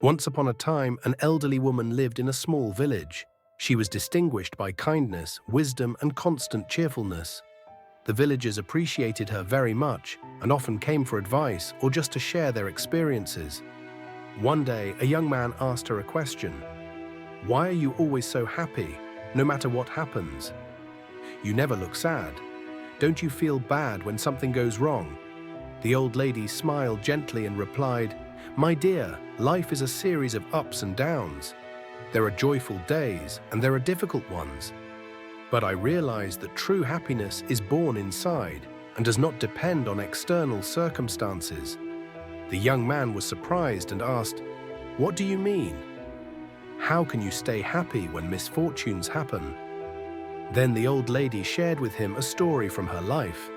Once upon a time, an elderly woman lived in a small village. She was distinguished by kindness, wisdom, and constant cheerfulness. The villagers appreciated her very much and often came for advice or just to share their experiences. One day, a young man asked her a question. "Why are you always so happy, no matter what happens? You never look sad. Don't you feel bad when something goes wrong?" The old lady smiled gently and replied, "My dear, life is a series of ups and downs. There are joyful days and there are difficult ones. But I realize that true happiness is born inside and does not depend on external circumstances." The young man was surprised and asked, "What do you mean? How can you stay happy when misfortunes happen?" Then the old lady shared with him a story from her life.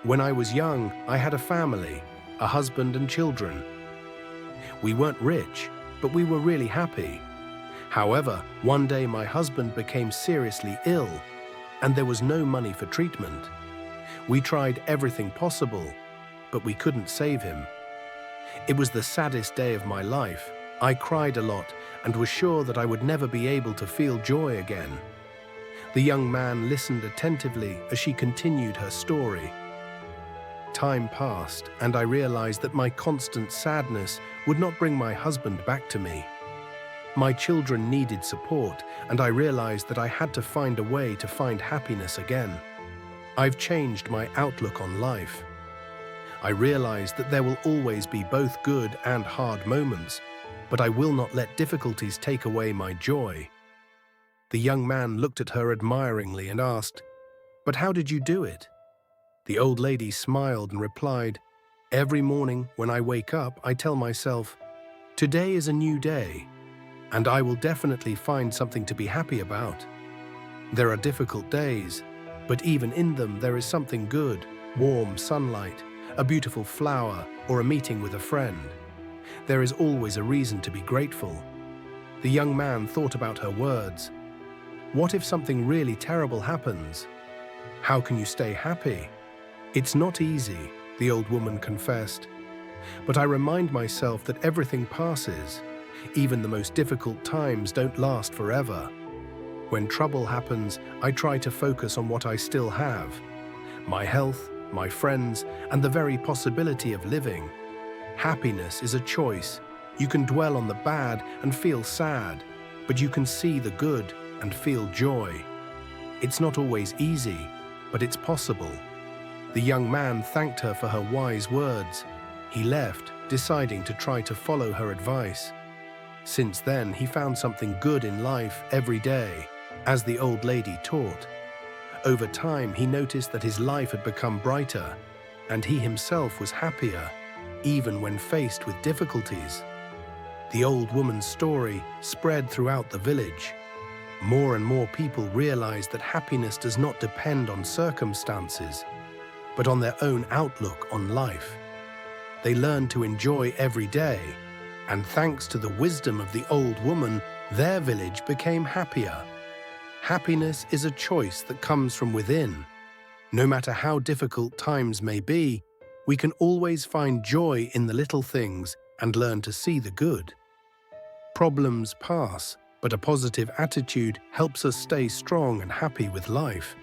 "When I was young, I had a family, a husband and children. We weren't rich, but we were really happy. However, one day my husband became seriously ill, and there was no money for treatment. We tried everything possible, but we couldn't save him. It was the saddest day of my life. I cried a lot and was sure that I would never be able to feel joy again." The young man listened attentively as she continued her story. "Time passed, and I realized that my constant sadness would not bring my husband back to me. My children needed support, and I realized that I had to find a way to find happiness again. I've changed my outlook on life. I realized that there will always be both good and hard moments, but I will not let difficulties take away my joy." The young man looked at her admiringly and asked, "But how did you do it?" The old lady smiled and replied, "Every morning when I wake up, I tell myself, 'Today is a new day, and I will definitely find something to be happy about.' There are difficult days, but even in them there is something good, warm sunlight, a beautiful flower, or a meeting with a friend. There is always a reason to be grateful." The young man thought about her words. "What if something really terrible happens? How can you stay happy?" "It's not easy," the old woman confessed. "But I remind myself that everything passes. Even the most difficult times don't last forever. When trouble happens, I try to focus on what I still have: my health, my friends, and the very possibility of living. Happiness is a choice. You can dwell on the bad and feel sad, but you can see the good and feel joy. It's not always easy, but it's possible." The young man thanked her for her wise words. He left, deciding to try to follow her advice. Since then, he found something good in life every day, as the old lady taught. Over time, he noticed that his life had become brighter, and he himself was happier, even when faced with difficulties. The old woman's story spread throughout the village. More and more people realized that happiness does not depend on circumstances, but on their own outlook on life. They learned to enjoy every day, and thanks to the wisdom of the old woman, their village became happier. Happiness is a choice that comes from within. No matter how difficult times may be, we can always find joy in the little things and learn to see the good. Problems pass, but a positive attitude helps us stay strong and happy with life.